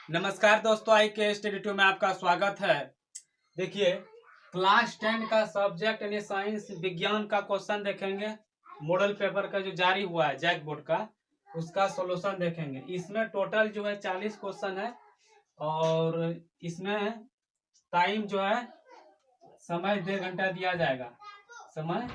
नमस्कार दोस्तों, आई के स्टडी में आपका स्वागत है। देखिए, क्लास 10 का सब्जेक्ट यानी साइंस विज्ञान का क्वेश्चन देखेंगे। मॉडल पेपर का जो जारी हुआ है जैक बोर्ड का, उसका सॉल्यूशन देखेंगे। इसमें टोटल जो है 40 क्वेश्चन है और इसमें टाइम जो है समय 1.5 घंटा दिया जाएगा। समय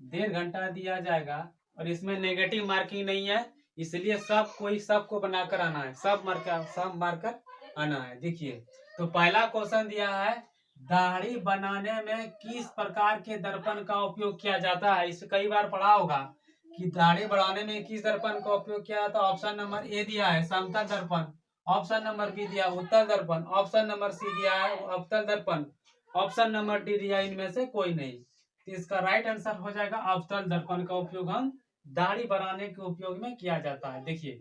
1.5 घंटा दिया जाएगा और इसमें नेगेटिव मार्किंग नहीं है, इसलिए सबको बनाकर आना है। सब मार्कर आना है। देखिए, तो पहला क्वेश्चन दिया है, दाढ़ी बनाने में किस प्रकार के दर्पण का उपयोग किया जाता है। इसे कई बार पढ़ा होगा कि दाढ़ी बढ़ाने में किस दर्पण का उपयोग किया जाता है। ऑप्शन नंबर ए दिया है समतल दर्पण, ऑप्शन नंबर बी दिया उत्तल दर्पण, ऑप्शन नंबर सी दिया है अवतल दर्पण, ऑप्शन नंबर डी दिया इनमें से कोई नहीं। तो इसका राइट आंसर हो जाएगा अवतल दर्पण का उपयोग हम दाढ़ी बढ़ाने के उपयोग में किया जाता है। देखिए,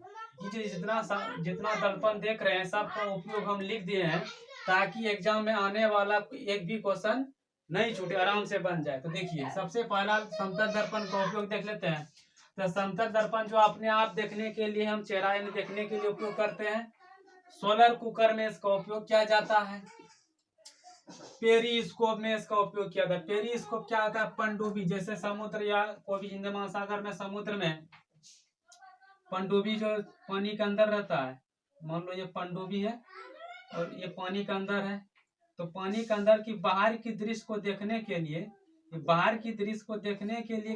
ये जितना दर्पण देख रहे हैं सबका उपयोग हम लिख दिए हैं ताकि एग्जाम में आने वाला एक भी क्वेश्चन नहीं छूटे, आराम से बन जाए। तो देखिए, सबसे पहला समतल दर्पण का उपयोग देख लेते हैं। तो समतल दर्पण जो अपने आप देखने के लिए हम चेहरा यानी देखने के लिए उपयोग करते हैं। सोलर कुकर में इसका उपयोग किया जाता है। पेरिस्कोप में इसका उपयोग किया था। पेरिस्कोप क्या होता है? पनडुब्बी, जैसे समुद्र या कोई भी हिंद महासागर में समुद्र में पनडुब्बी जो पानी के अंदर रहता है, मान लो ये पनडुब्बी है और ये पानी के अंदर है, तो पानी के अंदर की बाहर की दृश्य को देखने के लिए,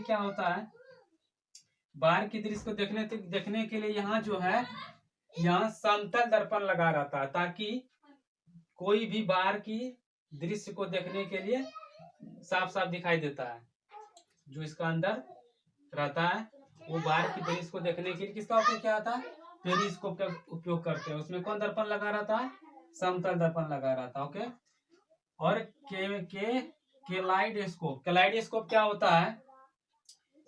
क्या होता है, बाहर की दृश्य को देखने के लिए यहाँ जो है, यहाँ समतल दर्पण लगा रहता है ताकि कोई भी बाहर की दृश्य को देखने के लिए साफ साफ दिखाई देता है। जो इसका अंदर रहता है वो बाहर की दृश्य को देखने के लिए किसका उपयोग किया जाता है? पेरिस्कोप का उपयोग करते हैं। उसमें कौन दर्पण लगा रहता है? समतल दर्पण लगा रहता है। ओके। और केलाइडोस्कोप क्या होता है?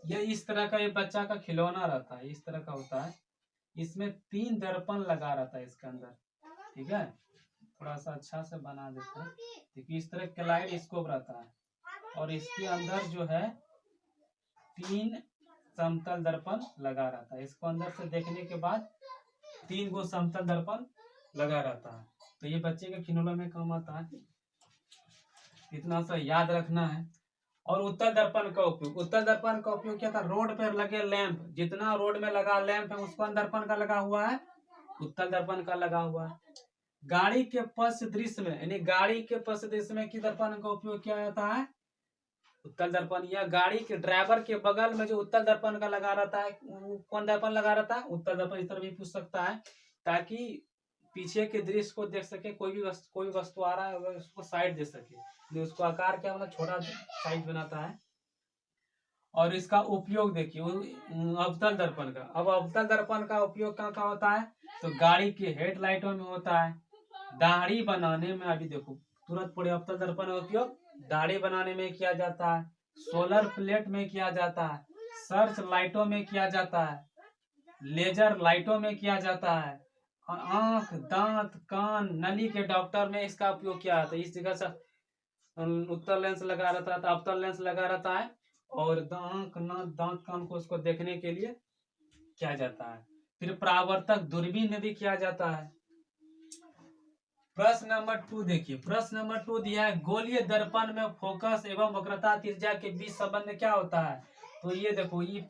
ये इस तरह का, ये बच्चा का खिलौना रहता है, इस तरह का होता है। इसमें 3 दर्पण लगा रहता है इसके अंदर। ठीक है, थोड़ा सा अच्छा से बना देते हैं। देखिए, इस तरह केलाइडोस्कोप रहता है और इसके अंदर जो है 3 समतल दर्पण लगा रहता है। इसको अंदर से देखने के बाद 3 गो समतल दर्पण लगा रहता है। तो ये बच्चे के खिलौने में काम आता है, इतना सा याद रखना है। और उत्तल दर्पण का उपयोग क्या था? रोड पर लगे लैंप, जितना रोड में लगा लैंप है उसको दर्पण का लगा हुआ है, उत्तल दर्पण का लगा हुआ है। गाड़ी के पथ दृश्य में, यानी गाड़ी के पथ दृश्य में किस दर्पण का उपयोग किया जाता है? उत्तल दर्पण। या गाड़ी के ड्राइवर के बगल में जो उत्तल दर्पण का लगा रहता है, कौन दर्पण लगा रहता है? उत्तल दर्पण। इस तरह भी पूछ सकता है ताकि पीछे के दृश्य को देख सके, कोई भी वस्तु आ रहा है उसको साइड दे सके। उसको आकार क्या मतलब छोटा साइज बनाता है। और इसका उपयोग देखिए अवतल दर्पण का। अब अवतल दर्पण का उपयोग कहाँ होता है? तो गाड़ी के हेडलाइटों में होता है। दाढ़ी बनाने में, अभी देखो तुरंत पड़े, अवतल दर्पण का उपयोग दाढ़ी बनाने में किया जाता है, सोलर प्लेट में किया जाता है, सर्च लाइटों में किया जाता है, लेजर लाइटों में किया जाता है, आंख, दांत, कान, नली के डॉक्टर में इसका उपयोग किया जाता है। इस जगह से उत्तल लेंस लगा रहता है, अवतल लेंस लगा रहता है और आंख, नाक, दांत, कान को उसको देखने के लिए किया जाता है। फिर परावर्तक दूरबीन में भी किया जाता है। प्रश्न नंबर 2 देखिए, प्रश्न नंबर 2 दिया है, गोलीय दर्पण में फोकस एवं वक्रता त्रिज्या के बीच संबंध क्या होता है? तो ये देखो, ये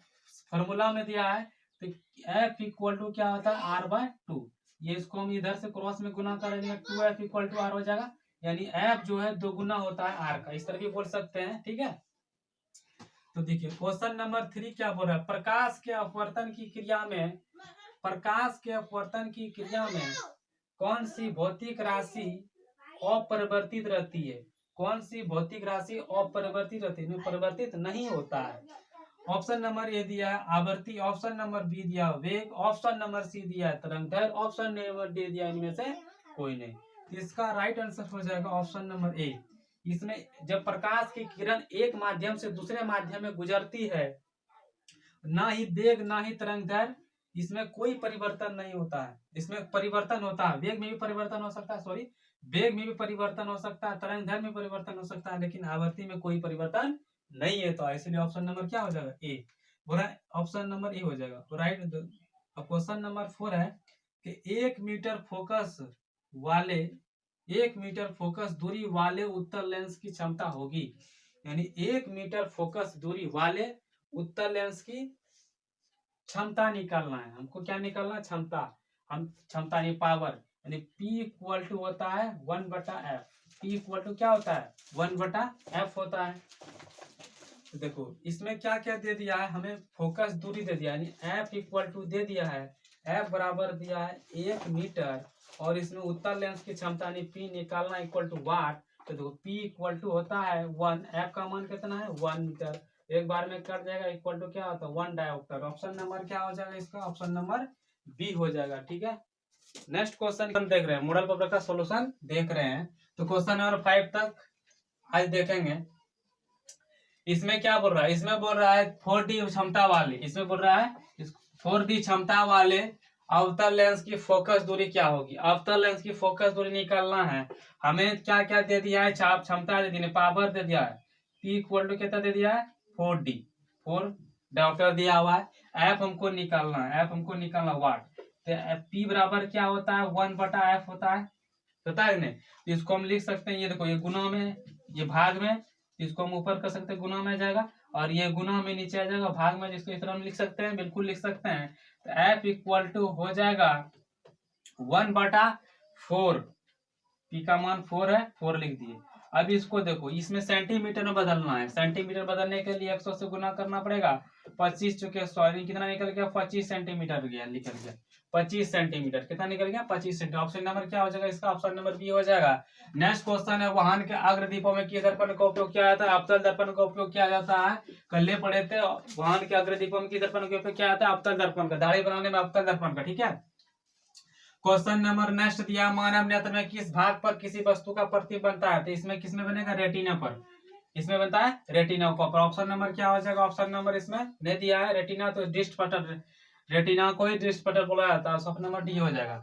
फॉर्मूला में दिया है। तो F इक्वल टू क्या होता है? R/2। ये इसको हम इधर से क्रॉस में गुना करेंगे, 2F इक्वल टू R हो जाएगा, यानी F जो है 2 गुना होता है R का। इस तरह भी बोल सकते हैं। ठीक है, तो देखिए क्वेश्चन नंबर 3 क्या बोल रहा है? प्रकाश के अपवर्तन की क्रिया में कौन सी भौतिक राशि अपरिवर्तित रहती है? कौन सी भौतिक राशि अपरिवर्तित रहती है, परिवर्तित नहीं होता है? ऑप्शन नंबर ए दिया है आवृत्ति, ऑप्शन नंबर बी दिया वेग, ऑप्शन नंबर सी दिया है तरंगदैर्घ्य, ऑप्शन नंबर डी दिया इनमें से कोई नहीं। तो इसका राइट आंसर हो जाएगा ऑप्शन नंबर ए। इसमें जब प्रकाश की किरण एक माध्यम से दूसरे माध्यम में गुजरती है, ना ही वेग ना ही तरंगदैर्घ्य, इसमें कोई परिवर्तन नहीं होता है। इसमें परिवर्तन होता है, वेग में भी परिवर्तन हो सकता है, वेग में भी परिवर्तन हो सकता है, तरंगदैर्घ्य में परिवर्तन हो सकता है, लेकिन आवृत्ति में कोई परिवर्तन नहीं है। तो इसलिए ऑप्शन नंबर क्या हो जाएगा? ए। ऑप्शन नंबर ए हो जाएगा राइट। क्वेश्चन नंबर 4 है कि 1 मीटर फोकस वाले 1 मीटर फोकस दूरी वाले उत्तल लेंस की क्षमता होगी। यानी 1 मीटर फोकस दूरी वाले उत्तल लेंस की क्षमता निकालना है हमको। क्या निकालना है? क्षमता। हम क्षमता नहीं, पावर। यानी P इक्वल टू होता है 1/f। P इक्वल टू क्या होता है? 1/f होता है। तो देखो इसमें क्या क्या दे दिया है हमें, फोकस दूरी दे दिया, यानी F इक्वल टू दे दिया है, F बराबर दिया है 1 मीटर, और इसमें उत्तल लेंस की क्षमता यानी P निकालना इक्वल टू वाट। तो देखो P इक्वल टू होता है 1, F का मान कितना है? 1 मीटर। एक बार में कट जाएगा, इक्वल टू क्या होता है? 1 डायोप्टर। ऑप्शन नंबर क्या हो जाएगा इसका? ऑप्शन नंबर बी हो जाएगा। ठीक है, नेक्स्ट क्वेश्चन हम देख रहे हैं, मॉडल पेपर का सॉल्यूशन देख रहे हैं। तो क्वेश्चन नंबर 5 तक आज देखेंगे। इसमें क्या बोल रहा है? इसमें बोल रहा है 4D क्षमता वाले, इसमें बोल रहा है 4D क्षमता वाले अवतल लेंस की फोकस दूरी क्या होगी। अवतल लेंस की फोकस दूरी निकालना है हमें। क्या क्या दे दिया है? चाप क्षमता दे दी है, पावर दे दिया है, P इक्वल टू कितना दे दिया है? 4D, 4 डायोप्टर दिया हुआ है। F हमको निकालना है, F हमको निकालना वाट। तो P बराबर क्या होता है? 1/f होता है, पता है नहीं? तो इसको हम लिख सकते हैं, ये देखो, ये गुना में, ये भाग में, इसको हम ऊपर कर सकते हैं, गुना में आ जाएगा, और ये गुना में नीचे आ जाएगा, भाग में, जिसको इस तरह हम लिख सकते हैं, बिल्कुल लिख सकते हैं। तो F इक्वल टू हो जाएगा 1/4। P का मान 4 है, 4 लिख दिए। अब इसको देखो, इसमें सेंटीमीटर में बदलना है। सेंटीमीटर बदलने के लिए 100 से गुना करना पड़ेगा। 25 चुके 100, कितना निकल गया? 25 सेंटीमीटर गया, निकल गया 25 सेंटीमीटर। कितना निकल गया? 25 सेंटीमीटर। ऑप्शन नंबर क्या हो जाएगा इसका? ऑप्शन नंबर बी हो जाएगा। नेक्स्ट क्वेश्चन है, वाहन के अग्रदीपों में किस दर्पण का उपयोग किया जाता है? अवतल दर्पण का उपयोग किया जाता है। कल पढ़े थे, वाहन के अग्रदीपों में किस दर्पण का उपयोग किया जाता है? अवतल दर्पण का, दाढ़ी बनाने में अवतल दर्पण का। ठीक है, क्वेश्चन नंबर नेक्स्ट दिया, मानव नेत्र में किस भाग पर किसी वस्तु का प्रतिबिंब बनता है? तो इसमें किसमें बनेगा? रेटिना पर। इसमें बनता है रेटिना पर। ऑप्शन नंबर क्या हो जाएगा? ऑप्शन नंबर इसमें नहीं दिया है रेटिना, तो दृष्टि पटल, रेटिना को ही दृष्टि पटल बोला जाता है। ऑप्शन नंबर डी हो जाएगा।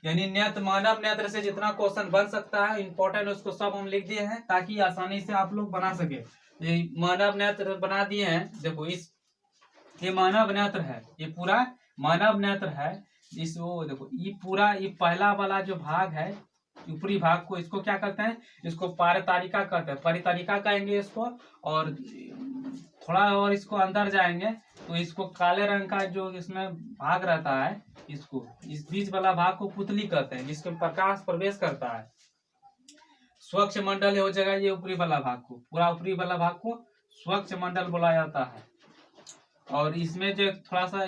यानी नेत्र, मानव नेत्र से जितना क्वेश्चन बन सकता है इंपॉर्टेंट, उसको सब हम लिख दिए हैं ताकि आसानी से आप लोग बना सके। ये मानव नेत्र बना दिए हैं। देखो इस, ये मानव नेत्र है, ये पूरा मानव नेत्र है। इस वो देखो, ये पूरा, ये पहला वाला जो भाग है, ऊपरी भाग को, इसको क्या कहते हैं? इसको पारतारिका कहते हैं, परितारिका कहेंगे इसको। और थोड़ा और इसको अंदर जाएंगे तो इसको काले रंग का जो इसमें भाग रहता है, इसको, इस बीच वाला भाग को पुतली कहते हैं, जिसमें प्रकाश प्रवेश करता है। स्वच्छ मंडल हो जाएगा ये ऊपरी वाला भाग को, पूरा ऊपरी वाला भाग को स्वच्छ मंडल बोला जाता है। और इसमें जो थोड़ा सा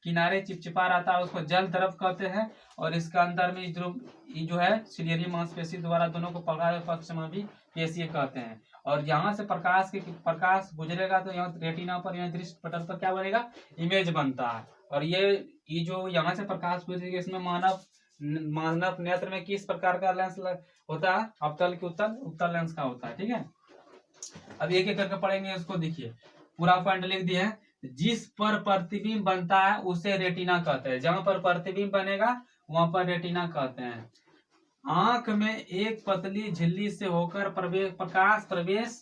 किनारे चिपचिपा रहता है उसको जल द्रव कहते हैं। और इसके अंदर में ये जो है सिलियरी मांसपेशी द्वारा दोनों को पकड़ा पक्ष में भी पेशीय कहते हैं। और यहाँ से प्रकाश गुजरेगा तो यहाँ रेटिना पर, यहाँ दृष्टि पटल पर क्या बनेगा? इमेज बनता है। और ये जो यहाँ से प्रकाश गुजरेगा, इसमें मानव नेत्र में किस प्रकार का लेंस होता है? अवतल की उत्तल लेंस का होता है। ठीक है, अब एक एक करके पढ़ेंगे इसको। देखिए पूरा पॉइंट लिख दिए हैं। जिस पर प्रतिबिंब बनता है उसे रेटिना कहते हैं। जहां पर प्रतिबिंब बनेगा वहां पर रेटिना कहते हैं। आंख में एक पतली झिल्ली से होकर प्रकाश प्रवेश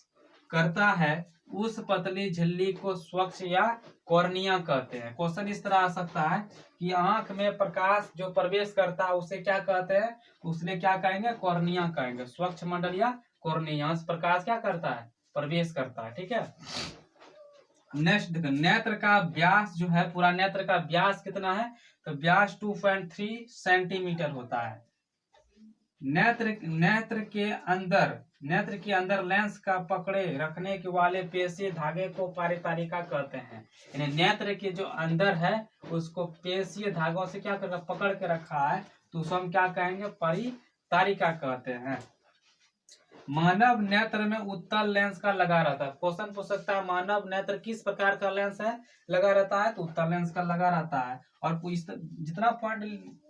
करता है, उस पतली झिल्ली को स्वच्छ या कॉर्निया कहते हैं। क्वेश्चन इस तरह आ सकता है कि आंख में प्रकाश जो प्रवेश करता है उसे क्या कहते हैं? उसने क्या कहेंगे? कॉर्निया कहेंगे। स्वच्छ मंडल या कॉर्निया से प्रकाश क्या करता है? प्रवेश करता है। ठीक है, नेक्स्ट देखो, नेत्र का व्यास जो है, पूरा नेत्र का व्यास कितना है? तो व्यास 2.3 सेंटीमीटर होता है। नेत्र के अंदर लेंस का पकड़े रखने के वाले पेशीय धागे को परितारिका कहते हैं। यानी नेत्र के जो अंदर है उसको पेशीय धागों से क्या कर पकड़ के रखा है, तो उसको हम क्या कहेंगे? परितारिका कहते हैं। मानव नेत्र में उत्तल लेंस का लगा रहता है। क्वेश्चन पूछ सकता है मानव नेत्र किस प्रकार का लेंस है लगा रहता है? तो उत्तल लेंस का लगा रहता है। और जितना पॉइंट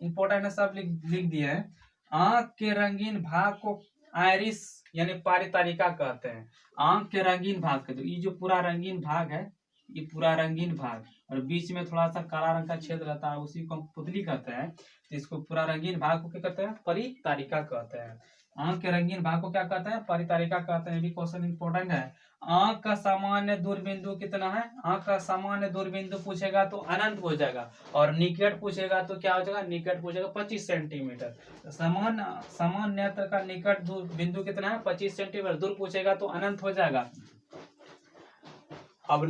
इंपोर्टेंट है सब लिख दिए हैं। आंख के रंगीन भाग को आयरिस यानी परितारिका कहते हैं। आंख के रंगीन भाग के, तो ये जो पूरा रंगीन भाग है, ये पूरा रंगीन भाग, और बीच में थोड़ा सा काला रंग का छेद रहता है, उसी को हम पुतली कहते हैं। तो इसको पूरा रंगीन भाग को क्या कहते हैं? परितारिका कहते हैं। आंख के रंगीन भाग को क्या कहते हैं? परितारिका कहते हैं। ये भी क्वेश्चन इंपॉर्टेंट है। आंख का सामान्य दूरबिंदु कितना है? आंख का सामान्य दूरबिंदु पूछेगा तो अनंत हो जाएगा, और निकट पूछेगा तो क्या हो जाएगा? निकट पूछेगा 25 सेंटीमीटर। तो समान नेत्र का निकट दूर बिंदु कितना है? 25 सेंटीमीटर। दूर पूछेगा तो अनंत हो जाएगा। अब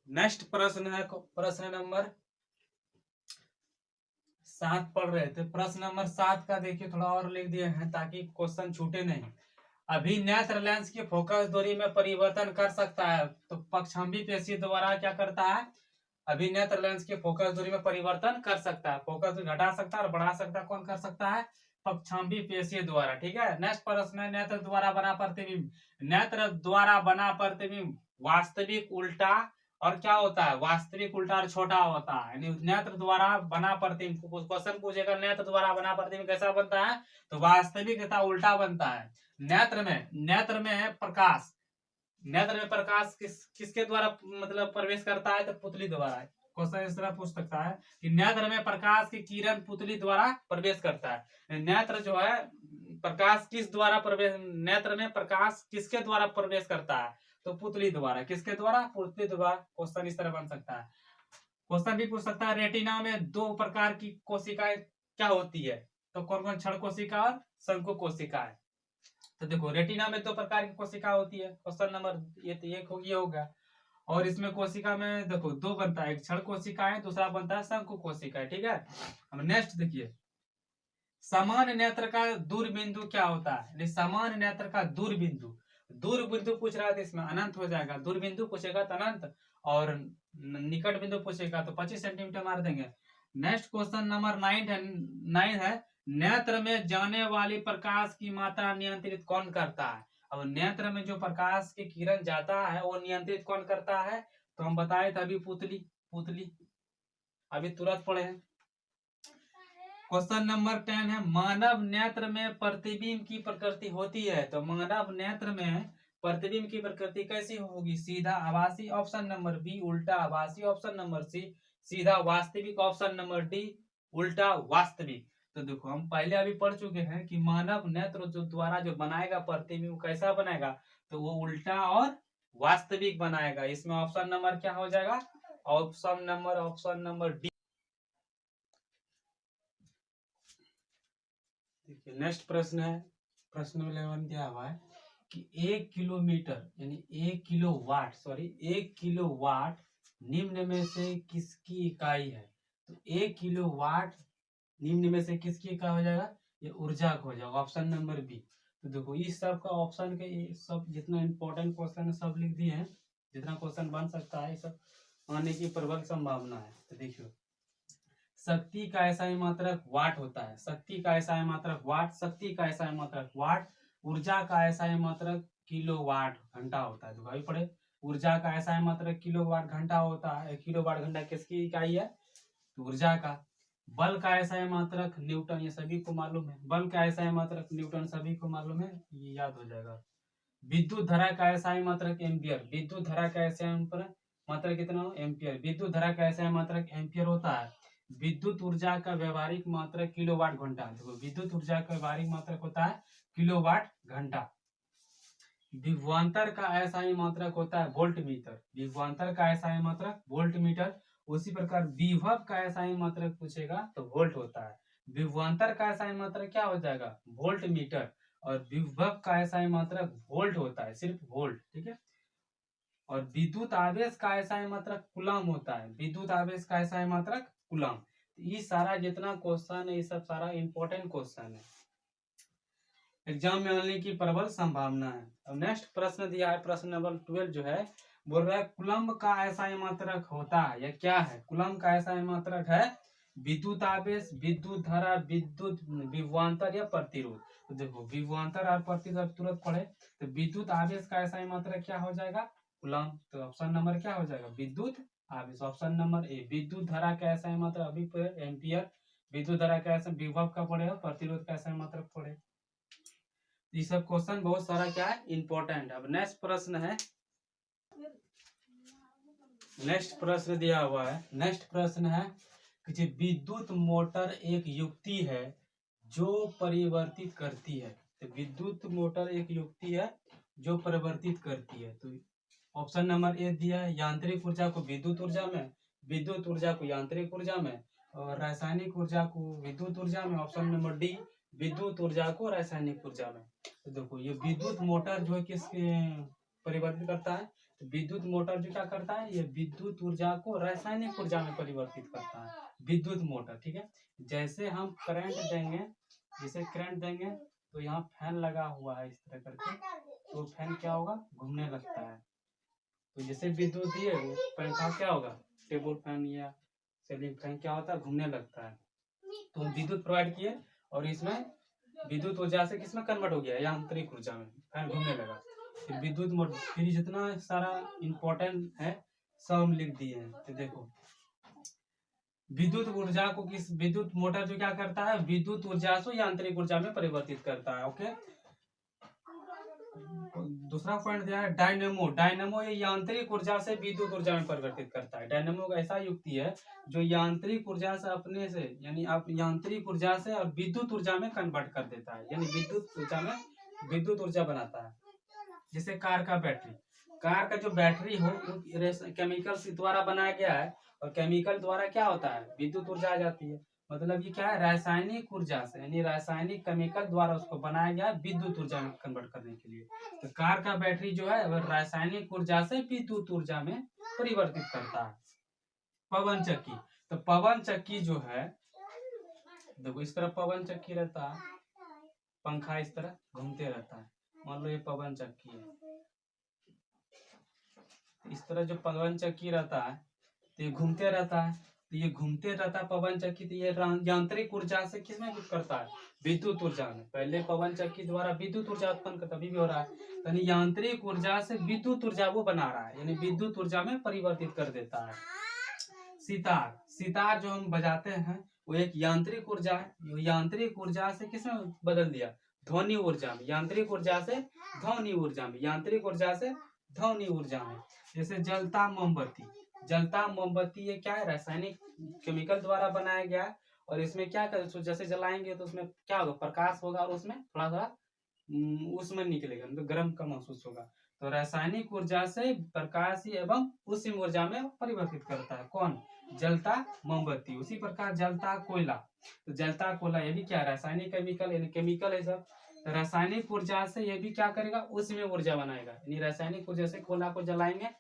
नेक्स्ट प्रश्न है, प्रश्न नंबर 7 पढ़ रहे थे। प्रश्न नंबर 7 का देखिए थोड़ा और लिख दिए हैं ताकि क्वेश्चन छूटे नहीं। अभिनेत्र लेंस की फोकस दूरी में परिवर्तन कर सकता है, तो पक्षांबी पेशी द्वारा क्या करता है? अभिनेत्र लेंस की फोकस दूरी में परिवर्तन कर सकता है। फोकस दूरी घटा सकता है और बढ़ा सकता है। कौन कर सकता है? पक्षांबी पेशी द्वारा। ठीक है। नेक्स्ट प्रश्न है, नेत्र द्वारा बना प्रतिबिंब। नेत्र द्वारा बना प्रतिबिंब वास्तविक, उल्टा और क्या होता है? वास्तविक, उल्टा और छोटा होता है। यानी नेत्र द्वारा बना प्रतिबिंब, क्वेश्चन पूछेगा नेत्र द्वारा बना प्रतिबिंब कैसा बनता है, तो वास्तविक तथा उल्टा बनता है। नेत्र में प्रकाश, नेत्र में प्रकाश किसके द्वारा मतलब प्रवेश करता है? तो पुतली द्वारा। क्वेश्चन इस तरह पूछ सकता है कि नेत्र में प्रकाश की किरण पुतली द्वारा प्रवेश करता है। नेत्र जो है प्रकाश किस द्वारा प्रवेश, नेत्र में प्रकाश किसके द्वारा प्रवेश करता है? तो पुतली द्वारा। किसके द्वारा? पुतली द्वारा। क्वेश्चन इस तरह बन सकता है। क्वेश्चन भी पूछ सकता है, रेटिना में 2 प्रकार की कोशिकाएं क्या होती है? तो कौन कौन? क्षण कोशिका और शंकु कोशिकाएं। तो देखो रेटिना में 2 प्रकार की कोशिका होती है। क्वेश्चन नंबर ये तो एक होगा। और इसमें कोशिका में देखो 2 बनता है, एक क्षण कोशिका है, दूसरा बनता है शंकु कोशिका है। ठीक है। अब नेक्स्ट देखिए, समान नेत्र का दूरबिंदु क्या होता है? समान नेत्र का दूरबिंदु, दूरबिंदु पूछ रहा था, इसमें अनंत हो जाएगा। दूरबिंदु पूछेगा तो अनंत, और निकट बिंदु पूछेगा तो 25 सेंटीमीटर मार देंगे। नेक्स्ट क्वेश्चन नंबर 9 है, नेत्र में जाने वाली प्रकाश की मात्रा नियंत्रित कौन करता है? अब नेत्र में जो प्रकाश की किरण जाता है वो नियंत्रित कौन करता है? तो हम बताए थे अभी पुतली अभी तुरंत पढ़े हैं। क्वेश्चन नंबर 10 है, मानव नेत्र में प्रतिबिंब की प्रकृति होती है। तो मानव नेत्र में प्रतिबिंब की प्रकृति कैसी होगी? सीधा आभासी, ऑप्शन नंबर बी। उल्टा आभासी, ऑप्शन नंबर सी। सीधा वास्तविक, ऑप्शन नंबर डी। उल्टा वास्तविक। तो देखो हम पहले अभी पढ़ चुके हैं कि मानव नेत्र जो द्वारा जो बनाएगा प्रतिबिंब कैसा बनाएगा? तो वो उल्टा और वास्तविक बनाएगा। इसमें ऑप्शन नंबर क्या हो जाएगा? Option number D. देखिए नेक्स्ट प्रश्न है, प्रश्न 11 दिया हुआ है कि 1 किलोमीटर यानी 1 किलोवाट निम्न में से किसकी इकाई है? तो 1 किलोवाट निम्न में से किसकी इकाई हो जाएगा? ये ऊर्जा का हो जाएगा, ऑप्शन नंबर बी। तो देखो इस सब का ऑप्शन के सब जितना इंपॉर्टेंट क्वेश्चन है सब लिख दिए हैं। जितना क्वेश्चन बन सकता है सब आने की प्रबल संभावना है। तो देखियो, शक्ति का ऐसा मात्रक वाट होता है। शक्ति का ऐसा मात्रक वाट, शक्ति का ऐसा मात्रक वाट। ऊर्जा का ऐसा मात्रक किलोवाट घंटा होता है। तो भाई पढ़े, ऊर्जा का ऐसा मात्रक किलोवाट घंटा होता है। किलोवाट घंटा किसकी इकाई है? तो ऊर्जा का। बल का ऐसा मात्रक न्यूटन, ये सभी को मालूम है। बल का ऐसा मात्रक न्यूटन सभी को मालूम है, ये याद हो जाएगा। विद्युत धारा का ऐसा मात्रक एम्पियर। विद्युत धारा का ऐसा मात्रक कितना? एम्पियर। विद्युत धारा का ऐसा मात्रक एम्पियर होता है। विद्युत ऊर्जा का व्यवहारिक मात्रक किलोवाट घंटा। देखो विद्युत ऊर्जा का व्यवहारिक मात्रक होता है किलोवाट घंटा। विभवांतर का ऐसा ही मात्रक होता है वोल्ट मीटर। विभवांतर का ऐसा ही मात्रक वोल्ट मीटर। उसी प्रकार विभव का ऐसा ही मात्रक पूछेगा तो वोल्ट होता है। विभवांतर का ऐसा ही मात्रक क्या हो जाएगा? Volt meter. और विभव का ऐसा ही मात्रक वोल्ट होता है, सिर्फ वोल्ट। ठीक है। और विद्युत आवेश का ऐसा ही मात्रक कूलम होता है। विद्युत आवेश का ऐसा ही मात्रक कूलम। ये सारा जितना क्वेश्चन है ये सब सारा इंपॉर्टेंट क्वेश्चन है, एग्जाम में आने की प्रबल संभावना है। अब नेक्स्ट प्रश्न दिया है, प्रश्न नंबर 12 जो है बोल रहा है कुलम्ब का ऐसा मात्रक होता है या क्या है? कुलम्ब का ऐसा मात्रक है विद्युत आवेश, विद्युत धारा, विद्युत विभवांतर या प्रतिरोध। तो देखो विभवांतर और प्रतिरोध तुरंत पढ़े। तो विद्युत आवेश का ऐसा मात्रक क्या हो जाएगा? कुलम्ब। तो ऑप्शन नंबर क्या हो जाएगा? विद्युत आवेश, ऑप्शन नंबर ए। विद्युत धारा का ऐसा मात्रक अभी एम्पियर। विद्युत धारा का ऐसा विभव का पढ़ेगा, प्रतिरोध का ऐसा मात्रक पढ़े। ये सब क्वेश्चन बहुत सारा क्या है? इंपॉर्टेंट। अब नेक्स्ट प्रश्न है, नेक्स्ट प्रश्न दिया हुआ है। नेक्स्ट प्रश्न है कि विद्युत मोटर एक युक्ति है जो परिवर्तित करती है। तो विद्युत मोटर एक युक्ति है जो परिवर्तित करती है। तो ऑप्शन नंबर ए दिया है, यांत्रिक ऊर्जा को विद्युत ऊर्जा में, विद्युत ऊर्जा को यांत्रिक ऊर्जा में, और रासायनिक ऊर्जा को विद्युत ऊर्जा में। ऑप्शन नंबर डी, विद्युत ऊर्जा को रासायनिक ऊर्जा में। तो देखो ये विद्युत मोटर जो है किसके परिवर्तित करता है, तो विद्युत मोटर जो क्या करता है, ये विद्युत ऊर्जा को रासायनिक ऊर्जा में परिवर्तित करता है, विद्युत मोटर। ठीक है, जैसे हम करंट देंगे, जैसे करंट देंगे तो यहाँ फैन लगा हुआ है इस तरह करके, तो फैन क्या होगा, घूमने लगता है। तो जैसे विद्युत दिए वो पंखा क्या होगा, टेबल फैन या सीलिंग फैन क्या होता है, घूमने लगता है। तो हम विद्युत प्रोवाइड किए और इसमें विद्युत ऊर्जा से किसमें कन्वर्ट हो गया, यांत्रिक ऊर्जा में, फैन घूमने लगा। फिर विद्युत मोटर, फिर जितना सारा इंपॉर्टेंट है सब हम लिख दिए हैं। तो देखो विद्युत ऊर्जा को किस, विद्युत मोटर जो क्या करता है, विद्युत ऊर्जा से यांत्रिक ऊर्जा में परिवर्तित करता है। ओके, दूसरा पॉइंट दिया है डायनेमो। डायनेमो ये यांत्रिक ऊर्जा से विद्युत ऊर्जा में परिवर्तित करता है। डायनेमो का ऐसा युक्ति है जो यांत्रिक ऊर्जा से अपने से, यानी आप यांत्रिक ऊर्जा से और विद्युत ऊर्जा में कन्वर्ट कर देता है, यानी विद्युत ऊर्जा में विद्युत ऊर्जा बनाता है। जैसे कार का बैटरी, कार का जो बैटरी हो केमिकल से द्वारा बनाया गया है, और केमिकल द्वारा क्या होता है, विद्युत ऊर्जा आ जाती है। मतलब ये क्या है, रासायनिक ऊर्जा से, यानी रासायनिक केमिकल द्वारा उसको बनाया गया है विद्युत ऊर्जा में कन्वर्ट करने के लिए। तो कार का बैटरी जो है वह रासायनिक ऊर्जा से विद्युत ऊर्जा में परिवर्तित करता है। पवन चक्की, तो पवन चक्की जो है, देखो इस तरह पवन चक्की रहता है, पंखा इस तरह घूमते रहता है। मान लो ये पवन चक्की है, इस तरह जो पवन चक्की रहता है तो ये घूमते रहता है। तो ये घूमते रहता है पवन चक्की, तो ये यांत्रिक ऊर्जा से किसमें करता है, विद्युत ऊर्जा में। पहले पवन चक्की द्वारा विद्युत ऊर्जा उत्पन्न करता, अभी भी हो रहा है, यानी यांत्रिक ऊर्जा से विद्युत ऊर्जा वो बना रहा है, यानी विद्युत ऊर्जा में परिवर्तित कर देता है। सितार, सितार जो हम बजाते हैं वो एक यांत्रिक ऊर्जा है, यांत्रिक ऊर्जा से किसमें बदल दिया, ध्वनि ऊर्जा में। यांत्रिक ऊर्जा से ध्वनि ऊर्जा में, यांत्रिक ऊर्जा से ध्वनि ऊर्जा में। जैसे जलता मोमबत्ती, जलता मोमबत्ती ये क्या है, रासायनिक केमिकल द्वारा बनाया गया है, और इसमें क्या कर, जैसे जलाएंगे तो उसमें क्या होगा, प्रकाश होगा, और उसमें थोड़ा थोड़ा उसमें निकलेगा, मतलब गर्म का महसूस होगा। तो रासायनिक ऊर्जा से प्रकाश एवं उसी ऊर्जा में परिवर्तित करता है कौन, जलता मोमबत्ती। उसी प्रकार जलता कोयला, तो जलता कोयला ये भी क्या, रासायनिक केमिकल, यानी केमिकल है सब। तो रासायनिक ऊर्जा से ये भी क्या करेगा, उसमें ऊर्जा बनाएगा, यानी रासायनिक ऊर्जा से कोयला को जलाएंगे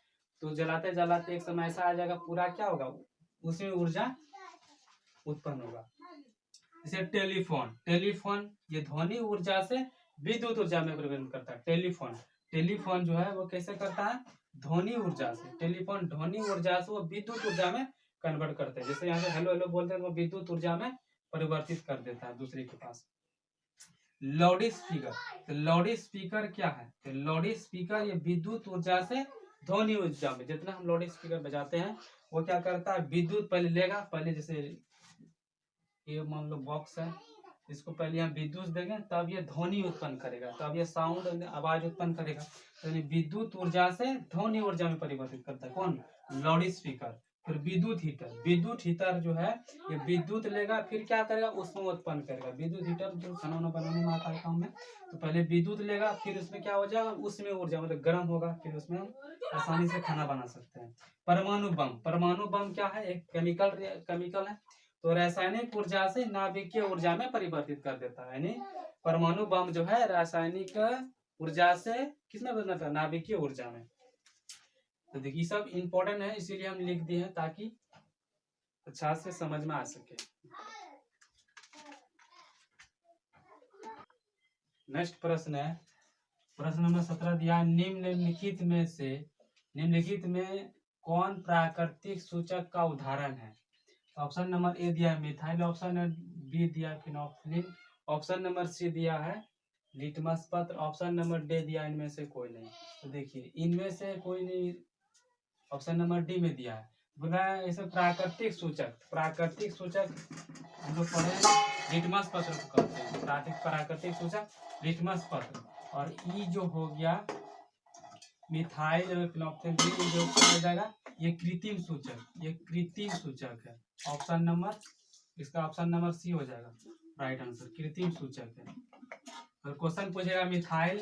तो जलाते जलाते एक समय ऐसा आ जाएगा, पूरा क्या होगा, उसमें ऊर्जा उत्पन्न होगा। जैसे टेलीफोन, टेलीफोन ये ध्वनि ऊर्जा से विद्युत ऊर्जा में परिवर्तन करता है। टेलीफोन, टेलीफोन जो है वो कैसे करता है, ध्वनि ऊर्जा से। टेलीफोन ध्वनि ऊर्जा से वो विद्युत ऊर्जा में कन्वर्ट करते हैं। जैसे यहाँ से हेलो हेलो बोलते हैं, वो विद्युत ऊर्जा में परिवर्तित कर देता है दूसरे के पास। लाउड स्पीकर, तो लाउड स्पीकर क्या है, तो लाउड स्पीकर ये विद्युत ऊर्जा से ध्वनि ऊर्जा में, जितना हम लाउड स्पीकर बजाते हैं वो क्या करता है, विद्युत पहले लेगा, पहले जैसे ये मान लो बॉक्स है, इसको पहले हम विद्युत देंगे तब ये ध्वनि उत्पन्न करेगा, तब ये साउंड आवाज उत्पन्न करेगा। तो विद्युत ऊर्जा से ध्वनि ऊर्जा में परिवर्तित करता है कौन, लाउड स्पीकर। फिर विद्युत हीटर, विद्युत हीटर जो है ये विद्युत लेगा फिर क्या करेगा, उसमें उत्पन्न करेगा। विद्युत हीटर जो खाना वाना बनाने में आता है काम में, तो पहले विद्युत लेगा फिर उसमें क्या हो जाएगा, उसमें ऊर्जा मतलब गर्म होगा, फिर उसमें हम आसानी से खाना बना सकते हैं। परमाणु बम, परमाणु बम क्या है, एक केमिकल है, तो रासायनिक ऊर्जा से नाभिकीय ऊर्जा में परिवर्तित कर देता है। यानी परमाणु बम जो है रासायनिक ऊर्जा से किसमें बदलता है, नाभिकीय ऊर्जा में। तो देखिए सब इम्पोर्टेंट है, इसीलिए हम लिख दिए हैं ताकि अच्छा से समझ में आ सके। नेक्स्ट प्रश्न है, प्रश्न नंबर 17 दिया, निम्नलिखित में कौन प्राकृतिक सूचक का उदाहरण है। ऑप्शन नंबर ए दिया है मिथाइल, ऑप्शन बी दिया है फिनोल्फिन, ऑप्शन नंबर सी दिया है लिटमस पत्र, ऑप्शन नंबर डी दिया इनमें से कोई नहीं। तो देखिए इनमें से कोई नहीं, ऑप्शन नंबर डी में दिया है, बोला है इसे प्राकृतिक सूचक। प्राकृतिक सूचक हम लोग पढ़े लिटमस पत्र को कहते हैं, प्राकृतिक सूचक लिटमस पत्र। और ई जो हो गया मिथाइल फिनोल्फिन, जो हो जाएगा ये कृत्रिम सूचक, ये कृत्रिम सूचक है। ऑप्शन नंबर, इसका ऑप्शन नंबर सी हो जाएगा। राइट आंसर कृत्रिम सूचक है। और क्वेश्चन पूछेगा मिथाइल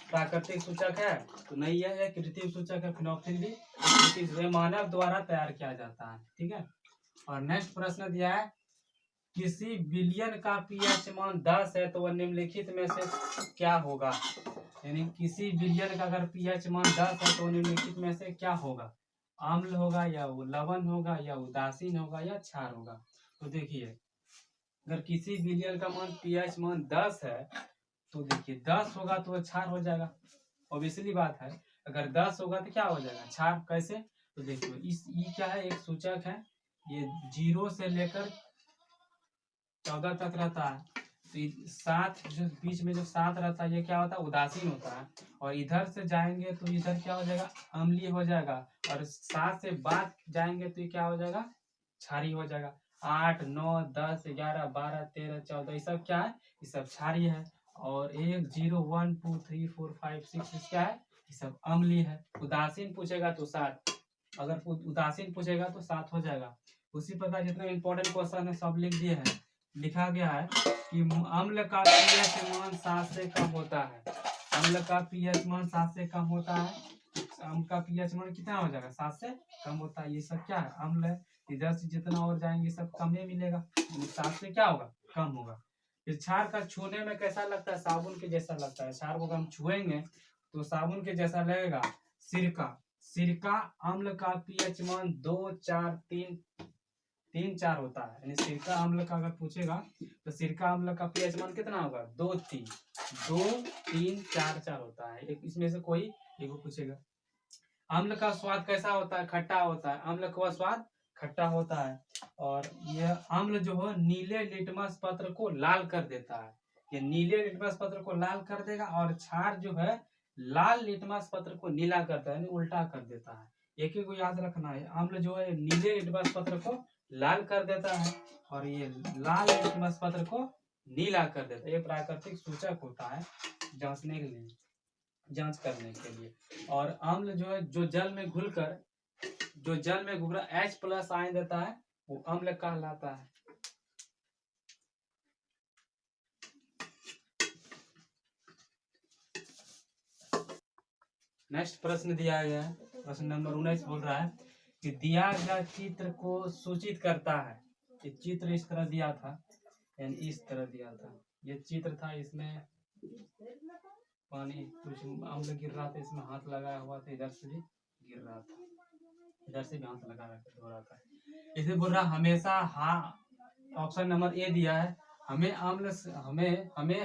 प्राकृतिक सूचक है तो नहीं है, यह कृत्रिम सूचक है। फिनोक्सिल भी मानव द्वारा तैयार किया जाता है, ठीक है। और नेक्स्ट प्रश्न दिया है किसी विलयन का पीएच मान 10 है तो वह निम्नलिखित में से क्या होगा। यानी किसी विलयन का अगर पीएच मान 10 है तो निम्नलिखित में से क्या होगा, अम्ल होगा या वो लवण होगा या उदासीन होगा या क्षार होगा। तो देखिए अगर किसी विलयन का मान पीएच मान 10 है तो देखिए 10 होगा तो वो क्षार हो जाएगा, ऑब्वियसली बात है। अगर 10 होगा तो क्या हो जाएगा, क्षार। कैसे, तो देखिए इस ये क्या है, एक सूचक है, ये 0 से लेकर 14 तक रहता है। तो 7 जो बीच में जो 7 रहता है ये क्या होता है, उदासीन होता है। और इधर से जाएंगे तो इधर क्या हो जाएगा, अम्लीय हो जाएगा। और 7 से बाद जाएंगे तो ये क्या हो जाएगा, क्षारीय हो जाएगा। 8, 9, 10, 11, 12, 13, 14 ये सब क्या है, ये सब क्षारीय है। और 1, 0, 1, 2, 3, 4, 5, 6 क्या है, ये सब अम्लीय है। उदासीन पूछेगा तो 7, अगर उदासीन पूछेगा तो 7 हो जाएगा। उसी प्रकार जितना इंपॉर्टेंट क्वेश्चन है सब लिख दिए हैं। लिखा गया है कि अम्ल का पीएच मान 7 से कम होता है। अम्ल का पीएच मान 7 से कम होता है। अम्ल का पीएच मान कितना हो जाएगा, 7 से कम होता है। ये सब क्या है, अम्ल है। इधर से जितना और जाएंगे सब कम ही मिलेगा, 7 से क्या होगा, कम होगा। फिर क्षार का छूने में कैसा लगता है, साबुन के जैसा लगता है। क्षार को हम छुएंगे तो साबुन के जैसा लगेगा। सिरका, सिरका अम्ल का पीएच मान 2, 4, 3, 4 होता है। यानी सिरका अम्ल का अगर पूछेगा तो सिरका अम्ल का पीएच मान कितना होगा, 2, 3, 4, 4 होता है। एक इसमें से कोई एक पूछेगा। अम्ल का स्वाद कैसा होता है, खट्टा होता है। अम्ल का स्वाद खट्टा होता है। और यह अम्ल जो है नीले लिटमस पत्र को लाल कर देता है। ये नीले लिटमस पत्र को लाल कर देगा। और क्षार जो है लाल लिटमस पत्र को नीला करता है, यानी उल्टा कर देता है। एक ही को याद रखना है, अम्ल जो है नीले लिटमस पत्र को लाल कर देता है और ये लाल लिटमस पत्र को नीला कर देता है। ये प्राकृतिक सूचक होता है जांचने के लिए, जांच करने के लिए। और अम्ल जो है जो जल में घुलकर H+ आयन देता है वो अम्ल कहलाता है। नेक्स्ट प्रश्न दिया गया है, प्रश्न नंबर 19 बोल रहा है कि दिया गया चित्र को सूचित करता है। ये चित्र इस तरह दिया था, यानी इस तरह दिया था। ये चित्र था, इसमें पानी कुछ अम्ल गिर रहा था, इसमें हाथ लगाया हुआ था, इधर से भी गिर रहा था, इधर से भी हाथ लगा रहा था। इसे बोल रहा हमेशा ऑप्शन नंबर ए दिया है, हमें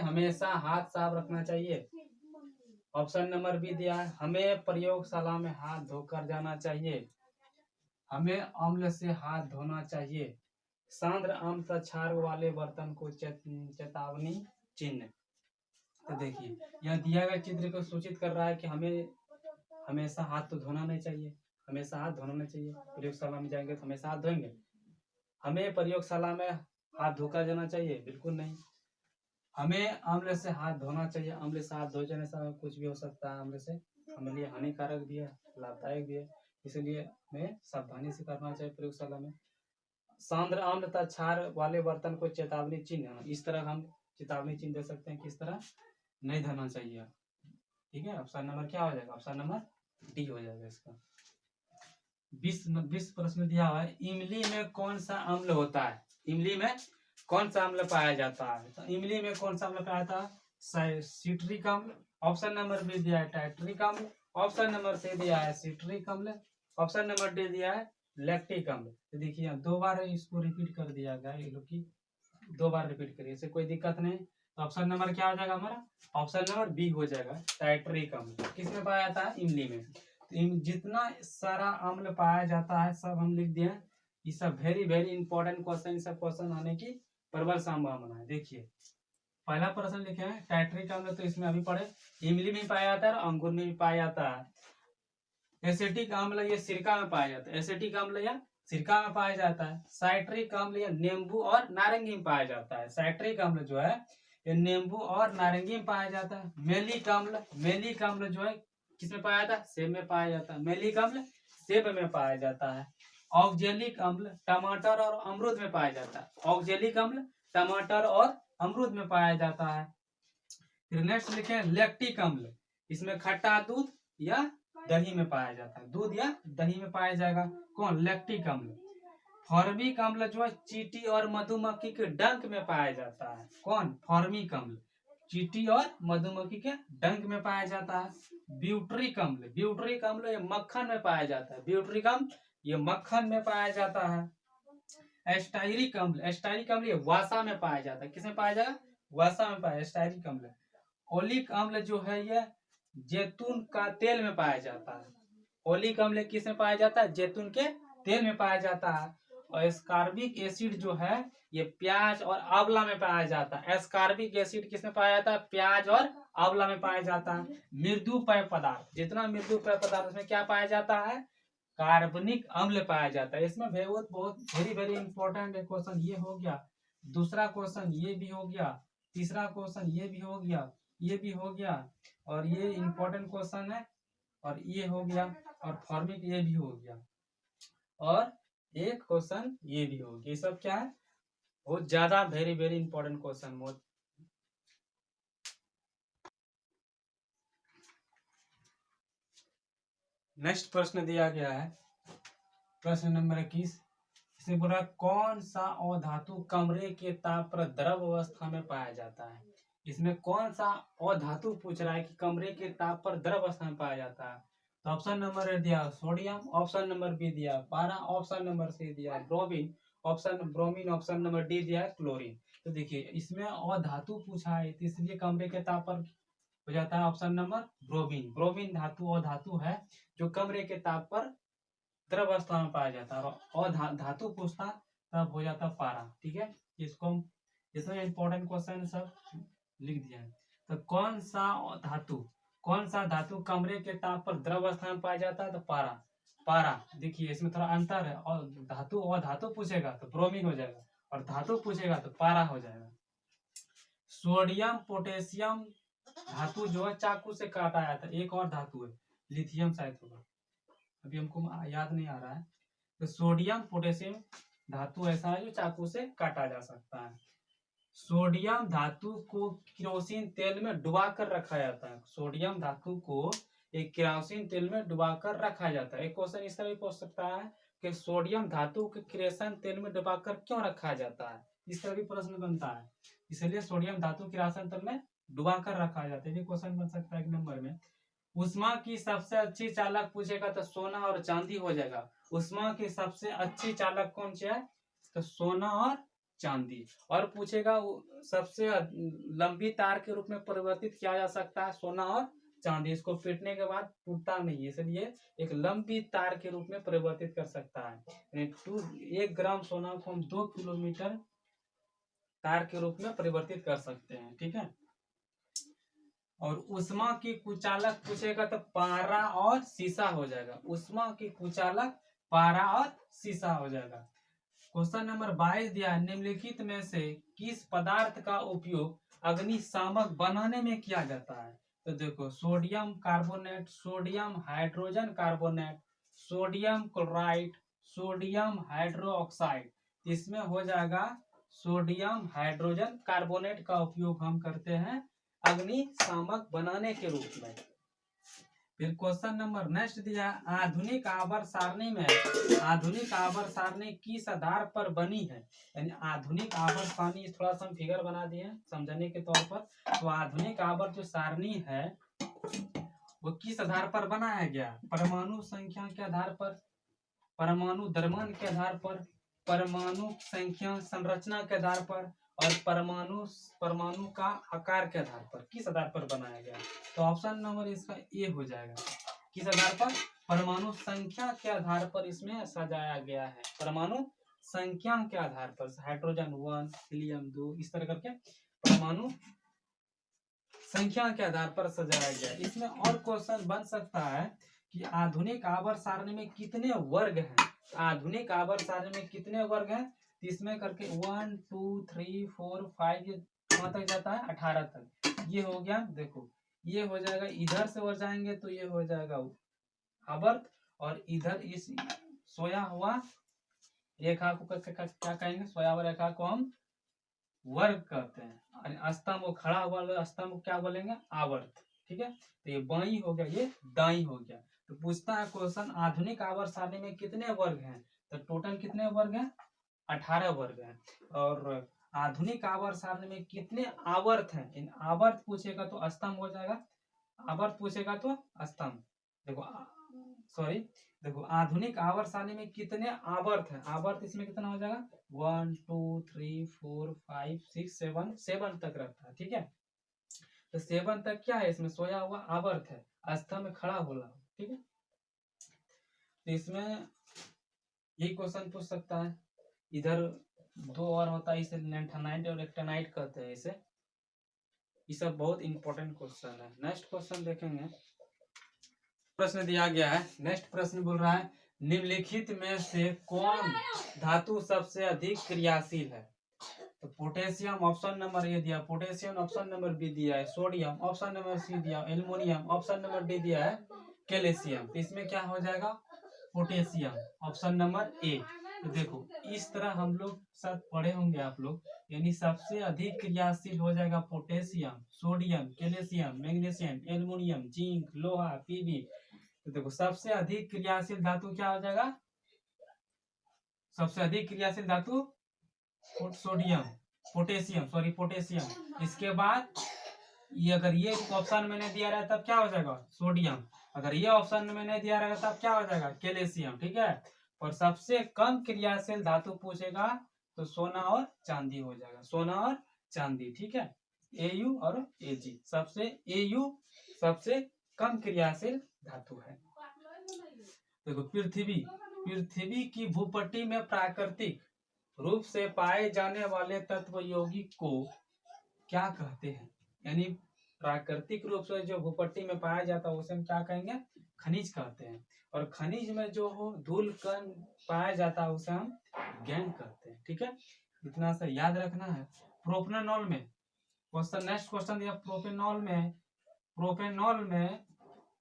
हमेशा हाथ साफ रखना चाहिए। ऑप्शन नंबर बी दिया है, हमें प्रयोगशाला में हाथ धोकर जाना चाहिए। हमें अम्ल से हाथ धोना चाहिए। सांद्र अम्ल क्षार वाले बर्तन को चेतावनी चिन्ह। तो देखिए यह दिया गया चित्र को सूचित कर रहा है कि हमें हमेशा हाथ तो धोना नहीं चाहिए, हमेशा हाथ धोना नहीं चाहिए। प्रयोगशाला में जाएंगे तो हमेशा हाथ धोएंगे। हमें प्रयोगशाला में हाथ धोकर जाना चाहिए, बिल्कुल नहीं। हमें अम्ल से हाथ धोना चाहिए, अम्ल से हाथ धो जाने से कुछ भी हो सकता है। अम्ल से हमारे लिए हानिकारक भी है, लाभदायक भी है, इसलिए हमें सावधानी से करना चाहिए प्रयोगशाला में। सांद्र अम्ल तथा क्षार वाले बर्तन को चेतावनी चिन्ह, इस तरह हम चेतावनी चिन्ह दे सकते हैं, किस तरह नहीं धोना चाहिए। ठीक है, ऑप्शन नंबर क्या हो जाएगा, ऑप्शन नंबर डी हो जाएगा इसका। 20 प्रश्न दिया हुआ है, इमली में कौन सा अम्ल होता है, इमली में कौन सा अम्ल पाया जाता है। तो इमली में कौन सा अम्ल पाया जाता है, सिट्रिक अम्ल। ऑप्शन नंबर बी दिया है टाइट्रिक अम्ल। ऑप्शन नंबर सी दिया है सिट्रिक अम्ल। ऑप्शन नंबर डी दिया है लैक्टिक अम्ल। तो देखिए 2 बार इसको रिपीट कर दिया गया, ये लोग की 2 बार रिपीट करिए, इससे कोई दिक्कत नहीं। तो ऑप्शन नंबर क्या हो जाएगा हमारा, ऑप्शन नंबर बी हो जाएगा टाइट्रिक अम्ल। किसमें पाया जाता है, इमली में। तो जितना सारा अम्ल पाया जाता है सब हम लिख दिए। ये सब वेरी वेरी इंपॉर्टेंट क्वेश्चन, सब क्वेश्चन आने की प्रबल संभावना है। देखिए पहला प्रश्न लिखे हैं टाइट्रिक अम्ल, तो इसमें अभी पढ़े इमली में पाया जाता है और अंगूर में भी पाया जाता है। एसिटिक अम्ल ये सिरका में पाया जाता है, एसिटिक अम्ल या सिरका में पाया जाता है। साइट्रिक अम्ल या नींबू और नारंगी में पाया जाता है। साइट्रिक अम्ल जो है ये नींबू और नारंगी में पाया जाता है। मेलिक अम्ल जो है किसमें पाया जाता है, सेब में पाया जाता है। मेलिक अम्ल सेब में पाया जाता है। ऑक्जेलिक अम्ल टमाटर और अमरूद में पाया जाता है। ऑक्जेलिक अम्ल टमाटर और अमरूद में पाया जाता है। फिर नेक्स्ट लिखे लैक्टिक अम्ल, इसमें खट्टा दूध या दही में पाया जाता है, दूध या दही में पाया जाएगा। कौन? लैक्टिक अम्ल। फॉर्मिक अम्ल जो है चींटी और मधुमक्खी के डंक में पाया जाता है। कौन? फॉर्मिक अम्ल चींटी और मधुमक्खी के डंक में पाया जाता है। ब्यूटरिक अम्ल, ब्यूटरिक अम्ल ये मक्खन में पाया जाता है, ब्यूटरिक अम्ल ये मक्खन में पाया जाता है। एस्टाइरिक अम्ल, एस्टाइरिक अम्ल ये वसा में पाया जाता है, किसमें पाया जाएगा? वसा में पाया, एस्टाइरिक अम्ल। ओलिक अम्ल जो है ये जैतून का तेल में पाया जाता है। ओलिक अम्ल किस में पाया जाता है? जैतून के तेल में पाया जाता है। और एस्कार्बिक एसिड जो है ये प्याज और आंवला में पाया जाता है। एस्कार्बिक एसिड किस में पाया जाता है? प्याज और आंवला में पाया जाता है। मृदु पेय पदार्थ, जितना मृदु पेय पदार्थ उसमें क्या पाया जाता है? कार्बनिक अम्ल पाया जाता है। इसमें बहुत बहुत वेरी वेरी इंपॉर्टेंट क्वेश्चन ये हो गया, दूसरा क्वेश्चन ये भी हो गया, तीसरा क्वेश्चन ये भी हो गया, ये भी हो गया, और ये इंपॉर्टेंट क्वेश्चन है, और ये हो गया, और फॉर्मिक ये भी हो गया, और एक क्वेश्चन ये भी हो गया। ये सब क्या है? बहुत ज्यादा very very important question. Next प्रश्न दिया गया है, प्रश्न नंबर 21। इसे बोला कौन सा अधातु कमरे के ताप पर द्रव अवस्था में पाया जाता है। इसमें कौन सा अधातु पूछ रहा है कि कमरे के ताप पर द्रव अवस्था में पाया जाता है। तो ऑप्शन नंबर ए दिया सोडियम, ऑप्शन नंबर बी दिया पारा, ऑप्शन नंबर सी दिया bromine, option bromine, option number D दिया क्लोरीन। तो देखिए इसमें अधातु पूछा है, तो इसलिए कमरे के ताप पर हो जाता है ऑप्शन नंबर ब्रोमीन। ब्रोमीन धातु अधातु है जो कमरे के ताप पर द्रव अवस्था में पाया जाता है, और धातु पूछता तब हो जाता पारा। ठीक है, इसको हम जितना इंपॉर्टेंट क्वेश्चन सब लिख दिया है। तो कौन सा धातु, कौन सा धातु कमरे के ताप पर द्रव अवस्था में पाया जाता है? तो पारा। पारा देखिए इसमें थोड़ा अंतर है, और धातु और धातु पूछेगा तो ब्रोमीन हो जाएगा, और धातु पूछेगा तो पारा हो जाएगा। सोडियम पोटेशियम धातु जो है चाकू से काटा जाता है। एक और धातु है लिथियम शायद होगा, अभी हमको याद नहीं आ रहा है। तो सोडियम पोटेशियम धातु ऐसा है जो चाकू से काटा जा सकता है। सोडियम धातु को केरोसिन तेल में डुबा कर रखा जाता है। सोडियम धातु को एक केरोसिन तेल में डुबा कर रखा जाता है। एक क्वेश्चन इस तरह भी पूछ सकता है कि सोडियम धातु के केरोसिन तेल में डुबा कर क्यों रखा जाता है, इस तरह भी प्रश्न बनता है। इसलिए सोडियम धातु केरोसिन तेल में डुबा कर रखा जाता है, ये क्वेश्चन बन सकता है एक नंबर में। उष्मा की सबसे अच्छी चालक पूछेगा तो सोना और चांदी हो जाएगा। उष्मा की सबसे अच्छी चालक कौन सी है? तो सोना और चांदी। और पूछेगा सबसे लंबी तार के रूप में परिवर्तित किया जा सकता है सोना और चांदी। इसको पीटने के बाद टूटता नहीं, इसलिए एक लंबी तार के रूप में परिवर्तित कर सकता है। 1 ग्राम सोना को हम 2 किलोमीटर तार के रूप में परिवर्तित कर सकते हैं। ठीक है, और उष्मा की कुचालक पूछेगा तो पारा और सीसा हो जाएगा। उष्मा की कुचालक पारा और सीसा हो जाएगा। क्वेश्चन नंबर 22 दिया, निम्नलिखित में से किस पदार्थ का उपयोग अग्निशामक बनाने में किया जाता है। तो देखो sodium carbonate, sodium hydrogen carbonate, sodium chloride, sodium hydroxide. इसमें हो जाएगा सोडियम हाइड्रोजन कार्बोनेट का उपयोग हम करते हैं अग्निशामक बनाने के रूप में। फिर क्वेश्चन नंबर नेक्स्ट दिया, आधुनिक आवर्त सारणी में, आधुनिक आवर्त सारणी किस आधार पर बनी है। यानी आधुनिक आवर्त सारणी, थोड़ा सा हम फिगर बना दिए समझने के तौर पर। तो आधुनिक आवर्त जो सारणी है वो किस आधार पर बनाया गया? परमाणु संख्या के आधार पर, परमाणु द्रव्यमान के आधार पर, परमाणु संख्या संरचना के आधार पर, और परमाणु का आकार के आधार पर, किस आधार पर बनाया गया? तो ऑप्शन नंबर इसका ए हो जाएगा। किस आधार पर? परमाणु संख्या के आधार पर इसमें सजाया गया है। परमाणु संख्या के आधार पर, हाइड्रोजन 1, हीलियम 2, इस तरह करके परमाणु संख्या के आधार पर सजाया गया। इसमें और क्वेश्चन बन सकता है कि आधुनिक आवर्त सारणी में कितने वर्ग हैं। आधुनिक आवर्त सारणी में कितने वर्ग हैं? इसमें करके 1 2 3 4 5 कहाँ तक जाता है? 18 तक। ये हो गया, देखो ये हो जाएगा, इधर से और जाएंगे तो ये हो जाएगा आवर्त, और इधर इस सोया हुआ रेखा को क्या कहेंगे? सोया हुआ रेखा को हम वर्ग कहते हैं, और स्तंभ खड़ा हुआ स्तंभ को क्या बोलेंगे, आवर्त। ठीक है, तो ये बाई हो गया, ये दाई हो गया। तो पूछता है क्वेश्चन, आधुनिक आवर्त सारणी में कितने वर्ग हैं? तो टोटल कितने वर्ग हैं? 18 वर्ग हैं। और आधुनिक आवर्त सारणी में कितने आवर्त हैं? इन आवर्त पूछेगा तो स्तंभ हो जाएगा, आवर्त पूछेगा तो स्तंभ। देखो सॉरी, देखो आधुनिक आवर्त सारणी में कितने आवर्त हैं? आवर्त इसमें कितना हो जाएगा, 1 2 3 4 5 6 7, 7 तक रहता है। ठीक है, तो 7 तक क्या है, इसमें सोया हुआ आवर्त है, स्तंभ में खड़ा होला। ठीक है, तो इसमें यही क्वेश्चन पूछ सकता है। इधर दो और होता है, इसे लेंथेनाइट और एक्टेनाइट कहते हैं इसे। ये सब बहुत इंपॉर्टेंट क्वेश्चन है। नेक्स्ट क्वेश्चन देखेंगे, प्रश्न दिया गया है। नेक्स्ट प्रश्न बोल रहा है, निम्नलिखित में से कौन धातु सबसे अधिक क्रियाशील है? तो पोटेशियम ऑप्शन नंबर ए दिया, पोटेशियम ऑप्शन नंबर बी दिया है, सोडियम ऑप्शन नंबर सी दिया, एल्युमिनियम ऑप्शन नंबर डी दिया है, कैल्शियम। तो इसमें क्या हो जाएगा, पोटेशियम ऑप्शन नंबर ए। तो देखो इस तरह हम लोग सब पढ़े होंगे आप लोग, यानी सबसे अधिक क्रियाशील हो जाएगा potassium, sodium, calcium, magnesium, aluminium, zinc, लोहा, पीबी। तो देखो सबसे अधिक क्रियाशील धातु क्या हो जाएगा, सबसे अधिक क्रियाशील धातु सोडियम, पोटेशियम सॉरी पोटेशियम। इसके बाद ये अगर ये ऑप्शन में नहीं दिया रहा तब क्या हो जाएगा, सोडियम। अगर ये ऑप्शन में नहीं दिया रहेगा तब क्या हो जाएगा, कैल्शियम। ठीक है, और सबसे कम क्रियाशील धातु पूछेगा तो सोना और चांदी हो जाएगा, सोना और चांदी। ठीक है, एयू और एजी, सबसे एयू सबसे कम क्रियाशील धातु है। देखो पृथ्वी की भूपट्टी में प्राकृतिक रूप से पाए जाने वाले तत्व यौगिक को क्या कहते हैं? यानी प्राकृतिक रूप से जो भूपट्टी में पाया जाता है उसे हम क्या कहेंगे, खनिज कहते हैं। और खनिज में जो हो धूल कण पाया जाता है उसे हम गैंग कहते हैं। ठीक है, इतना सा याद रखना है। प्रोपेनॉल में क्वेश्चन, नेक्स्ट क्वेश्चन दिया, प्रोपेनॉल में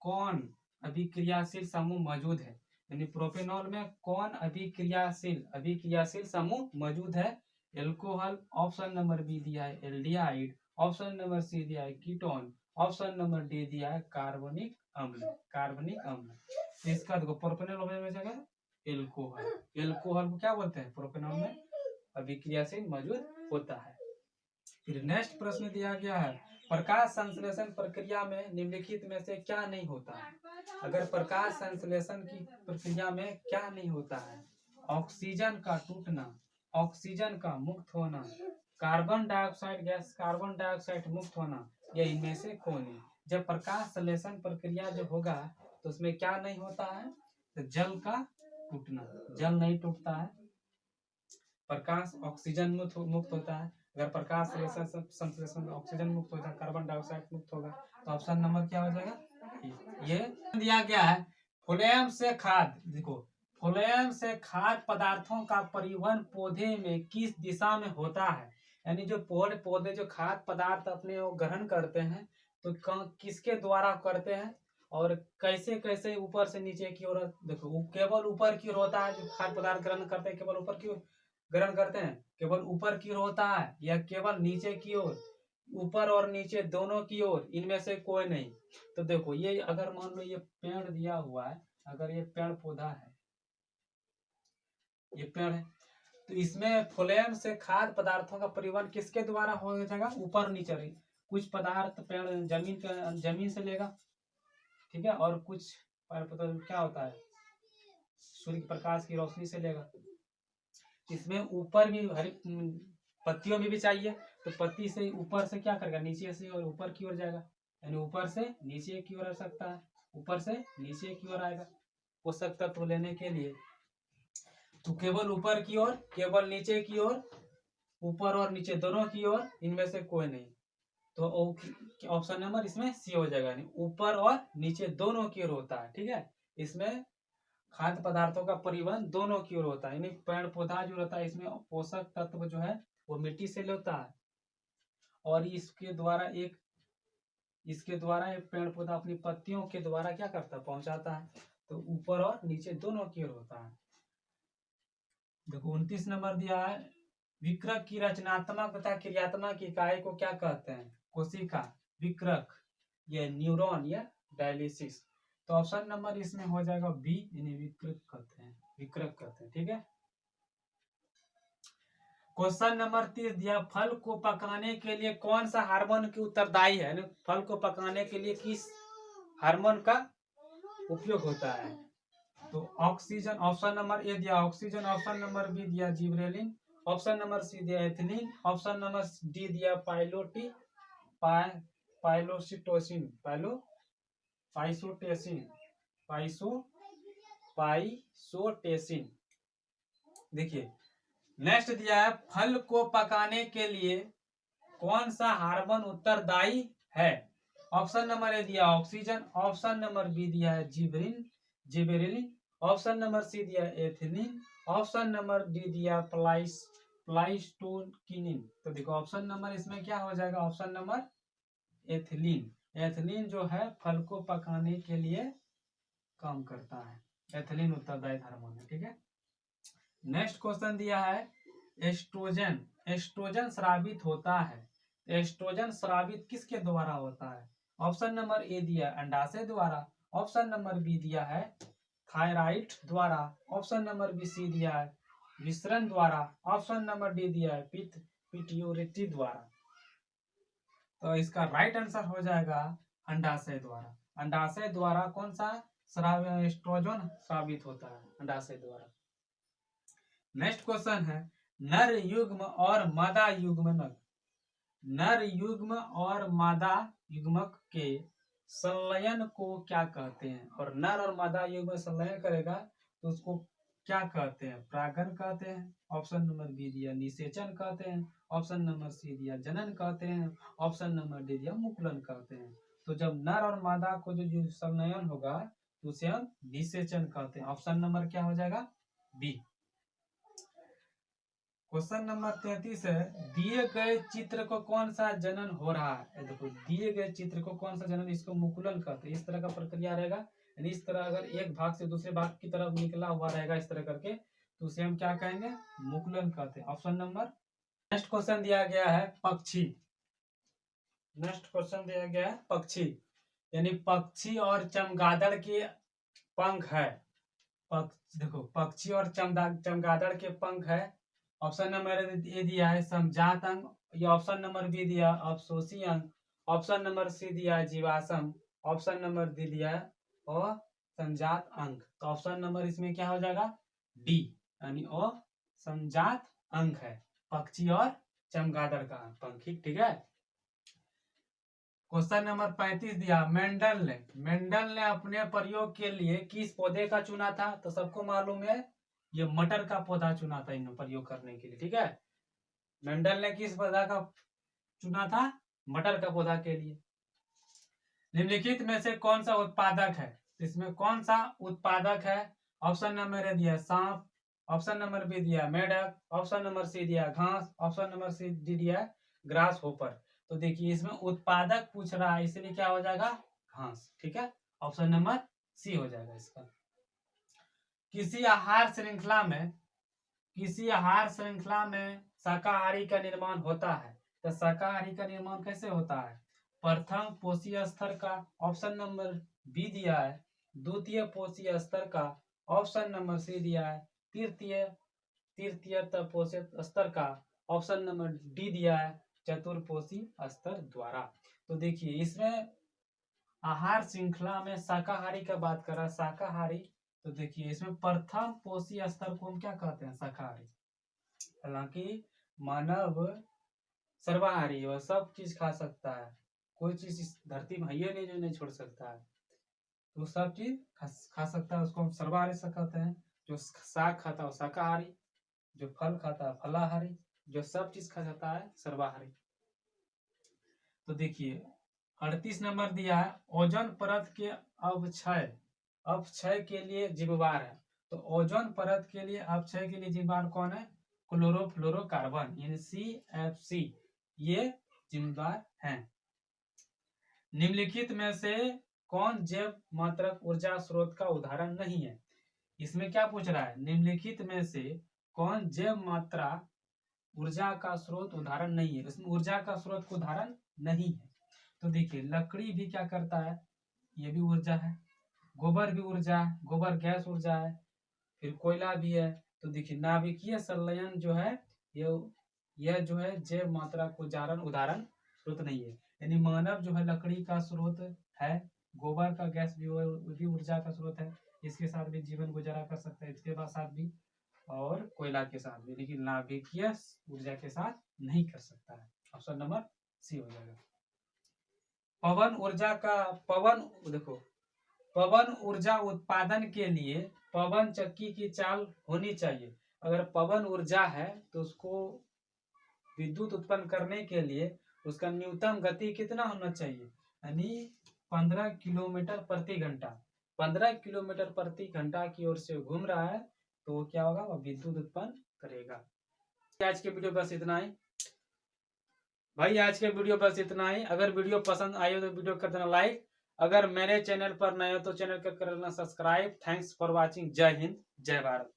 कौन अभिक्रियाशील समूह मौजूद है? यानी प्रोपेनॉल में कौन अभिक्रियाशील समूह मौजूद है? एल्कोहल ऑप्शन नंबर बी दिया है, एल्डिहाइड ऑप्शन नंबर सी दिया है, कीटोन ऑप्शन नंबर डी दिया है, कार्बनिक अम्ल। तो इसका देखो प्रोपेनॉल में जाएगा एल्कोहल। एल्कोहल को क्या बोलते हैं, प्रोपेनॉल में अभिक्रियाशील मौजूद होता है। फिर नेक्स्ट प्रश्न दिया गया है, प्रकाश संश्लेषण प्रक्रिया में निम्नलिखित में से क्या नहीं होता है? अगर प्रकाश संश्लेषण की प्रक्रिया में क्या नहीं होता है, ऑक्सीजन का टूटना, ऑक्सीजन का मुक्त होना, carbon dioxide gas carbon dioxide मुक्त होना, या इनमें से कोई नहीं। जब प्रकाश संश्लेषण प्रक्रिया जो होगा तो उसमें क्या नहीं होता है, तो जल का टूटना, जल नहीं टूटता है। प्रकाश ऑक्सीजन मुक्त होता है। अगर प्रकाश संश्लेषण ऑक्सीजन मुक्त होता है, कार्बन डाइऑक्साइड मुक्त होगा, तो ऑप्शन नंबर क्या हो जाएगा, ये दिया गया है। फ्लोएम से खाद, देखो फ्लोएम से खाद्य पदार्थों का परिवहन पौधे में किस दिशा में होता है? यानी जो पौधे जो खाद्य पदार्थ अपने ग्रहण करते हैं तो किसके द्वारा करते हैं और कैसे कैसे ऊपर से नीचे की ओर? देखो केवल ऊपर की ओर होता है, जो खाद्य पदार्थ ग्रहण करते हैं केवल ऊपर की ओर ग्रहण करते हैं, केवल ऊपर की ओर होता है या केवल नीचे की ओर? ऊपर और नीचे दोनों की ओर, इनमें से कोई नहीं। तो देखो ये अगर मान लो ये पेड़ दिया हुआ है, अगर ये पेड़ पौधा है, ये पेड़ है, तो इसमें फ्लोएम से खाद्य पदार्थों का परिवहन किसके द्वारा हो जाएगा, ऊपर नीचे। कुछ पदार्थ पेड़ जमीन से लेगा, ठीक है, और कुछ क्या होता है, सूर्य प्रकाश की रोशनी से लेगा। इसमें ऊपर भी हरी पत्तियों में भी चाहिए, तो पत्ती से ऊपर से क्या करेगा, नीचे से और ऊपर की ओर जाएगा, यानी ऊपर से नीचे की ओर आ सकता है, ऊपर से नीचे की ओर आएगा पोषक तत्व लेने के लिए। तो केवल ऊपर की ओर, केवल नीचे की ओर, ऊपर और नीचे दोनों की ओर, इनमें से कोई नहीं। तो ऑप्शन नंबर इसमें सी हो जाएगा, यानी ऊपर और नीचे दोनों की ओर होता है। ठीक है, इसमें खाद्य पदार्थों का परिवहन दोनों की ओर होता है। यानी पेड़ पौधा जो रहता है इसमें पोषक तत्व जो है वो मिट्टी से लेता है और इसके द्वारा एक पेड़ पौधा अपनी पत्तियों के द्वारा क्या करता है, पहुंचाता है। तो ऊपर और नीचे दोनों की ओर होता है। देखो 29 नंबर दिया है, विकृत की रचनात्मक तथा क्रियात्मक इकाई को क्या कहते हैं? कोशिका, विकृत, ये न्यूरॉन या डायलिसिस। तो ऑप्शन नंबर इसमें हो जाएगा बी, यानी विकृत कहते हैं, विकृत कहते हैं। ठीक है। क्वेश्चन नंबर 30 दिया, फल को पकाने के लिए कौन सा हार्मोन की उत्तरदायी है? फल को पकाने के लिए किस हार्मोन का उपयोग होता है? तो ऑक्सीजन, ऑप्शन नंबर ए दिया ऑक्सीजन, ऑप्शन नंबर बी दिया जिबरेलिन, ऑप्शन नंबर सी दिया एथिलीन, ऑप्शन नंबर डी दिया पाइलोसिटोसिन, पाइसोटेसिन, पाइसोटेसिन। देखिए नेक्स्ट दिया है, फल को पकाने के लिए कौन सा हार्मोन उत्तरदायी है? ऑप्शन नंबर ए दिया ऑक्सीजन, ऑप्शन नंबर बी दिया है जिबरेलिन, ऑप्शन नंबर सी दिया एथिलीन, ऑप्शन नंबर डी दिया प्लाइस्टोकिनिन। तो देखो ऑप्शन नंबर इसमें क्या हो जाएगा? Option number ethylene. एथिलीन जो है फल को पकाने के लिए काम करता है, एथिलीन उत्तरदायी हार्मोन है। ठीक है। नेक्स्ट क्वेश्चन दिया है, एस्ट्रोजन, एस्ट्रोजन स्रावित होता है। एस्ट्रोजन स्रावित किसके द्वारा होता है? ऑप्शन नंबर ए दिया अंडाशय द्वारा, ऑप्शन नंबर बी दिया है थायराइड द्वारा, ऑप्शन नंबर बी सी दिया है विसरण द्वारा, ऑप्शन नंबर डी दिया है पिट्यूटरी द्वारा। तो इसका राइट आंसर हो जाएगा अंडाशय द्वारा। अंडाशय द्वारा कौन सा एस्ट्रोजन स्रावित होता है? अंडाशय द्वारा। नेक्स्ट क्वेश्चन है, नर युग्म और मादा युग्मक, नर युग्म और मादा युग्मक के संलयन को क्या कहते हैं? और नर और मादा युग्म संलयन करेगा तो उसको क्या कहते हैं? प्रागन कहते हैं, ऑप्शन नंबर बी दिया निषेचन कहते हैं, ऑप्शन नंबर सी दिया जनन कहते हैं, ऑप्शन नंबर डी दिया मुकुलन कहते हैं। तो जब नर और मादा को जो संलयन होगा तो उसे हम निषेचन कहते हैं। ऑप्शन नंबर क्या हो जाएगा? बी। क्वेश्चन नंबर 33 है, दिए गए चित्र को कौन सा जनन हो रहा है? देखो दिए गए चित्र को कौन सा जनन, इसको मुकुलन कहते हैं। इस तरह का प्रक्रिया रहेगा, यानी इस तरह अगर एक भाग से दूसरे भाग की तरफ निकला हुआ रहेगा इस तरह करके, तो उसे हम क्या कहेंगे? मुकुलन कहते हैं। Option number. नेक्स्ट क्वेश्चन दिया गया है पक्षी। नेक्स्ट क्वेश्चन दिया गया है पक्षी, यानी पक्षी और चमगादड़ के पंख है। देखो पक्षी और चमगादड़ के पंख है। ऑप्शन नंबर ए दिया है समजात अंग, या ऑप्शन नंबर बी दिया अवशोषी अंग, ऑप्शन नंबर सी दिया जीवाश्म, ऑप्शन नंबर डी दिया और संजात अंग। तो ऑप्शन नंबर इसमें क्या हो जाएगा? डी, यानी ओ संजात अंग है पक्षी और चमगादड़ का पंख। ठीक है। क्वेश्चन नंबर 35 दिया, मेंडल ने अपने प्रयोग के लिए किस पौधे का चुना था? तो सबको मालूम है ये मटर का पौधा चुना था इन प्रयोग करने के लिए। ठीक है। मेंडल ने किस पौधा का चुना था? मटर का पौधा के लिए। निम्नलिखित में से कौन सा उत्पादक है? इसमें कौन सा उत्पादक है? ऑप्शन नंबर ए दिया सांप, ऑप्शन नंबर बी दिया मेढक, ऑप्शन नंबर सी दिया घास, ऑप्शन नंबर सी डी दिया ग्रास होपर। तो देखिए इसमें उत्पादक पूछ रहा है, इसलिए क्या हो जाएगा? घास। ठीक है। ऑप्शन नंबर सी हो जाएगा इसका। किसी आहार श्रृंखला में शाकाहारी का निर्माण होता है। तो शाकाहारी का निर्माण कैसे होता है? प्रथम पोषीय स्तर का, ऑप्शन नंबर बी दिया है द्वितीय पोषीय स्तर का, ऑप्शन नंबर सी दिया है तृतीय पोषक स्तर का, ऑप्शन नंबर डी दिया है चतुर्पोषी स्तर द्वारा। तो देखिए इसमें आहार श्रृंखला में शाकाहारी का बात कर रहा है, शाकाहारी। तो देखिए इसमें प्रथम पोषी स्तर को हम क्या कहते हैं? शाकाहारी। हालांकि मानव सर्वाहारी, वह सब चीज खा सकता है, कोई चीज इस धरती में है नहीं जो नहीं छोड़ सकता है, तो सब चीज खा सकता है, उसको हम सर्वाहारी से कहते हैं। जो साग खाता है वो शाकाहारी, जो फल खाता है फलाहारी, जो सब चीज खा जाता है सर्वाहारी। तो देखिए 38 नंबर दिया है, ओजोन परत के अपक्षय के लिए जिम्मेवार है। तो ओजोन परत के लिए अपक्षय के लिए जिम्मेवार कौन है? क्लोरोफ्लोरोकार्बन, यानी CFC, ये जिम्मेवार हैं। निम्नलिखित में से कौन जैव मात्रक ऊर्जा स्रोत का उदाहरण नहीं है? इसमें क्या पूछ रहा है? निम्नलिखित में से कौन जैव मात्रा ऊर्जा का स्रोत उदाहरण नहीं है, इसमें ऊर्जा का स्रोत को उदाहरण नहीं है। तो देखिए लकड़ी भी क्या करता है, ये भी ऊर्जा है, गोबर भी ऊर्जा है, गोबर गैस ऊर्जा है, फिर कोयला भी है। तो देखिए नाभिकीय संलयन जो है यह जो है जैव मात्रा को उदाहरण स्रोत नहीं है। यानी मानव जो है लकड़ी का स्रोत है, गोबर का गैस भी ऊर्जा का स्रोत है, इसके साथ भी जीवन गुजारा कर सकता है, इसके बाद साथ भी और कोयला के साथ भी, लेकिन नाभिकीय ऊर्जा के साथ नहीं कर सकता है। ऑप्शन नंबर सी हो जाएगा। पवन ऊर्जा उत्पादन के लिए पवन चक्की की चाल होनी चाहिए। अगर पवन ऊर्जा है तो उसको विद्युत उत्पन्न करने के लिए उसका न्यूनतम गति कितना होना चाहिए, यानी 15 किलोमीटर प्रति घंटा। 15 किलोमीटर प्रति घंटा की ओर से घूम रहा है तो क्या होगा, वह विद्युत उत्पन्न करेगा। आज के वीडियो बस इतना ही भाई, आज के वीडियो बस इतना ही। अगर वीडियो पसंद आए तो वीडियो कर देना लाइक, अगर मेरे चैनल पर नए हो तो चैनल को कर लेना सब्सक्राइब। Thanks for watching. जय हिंद, जय भारत।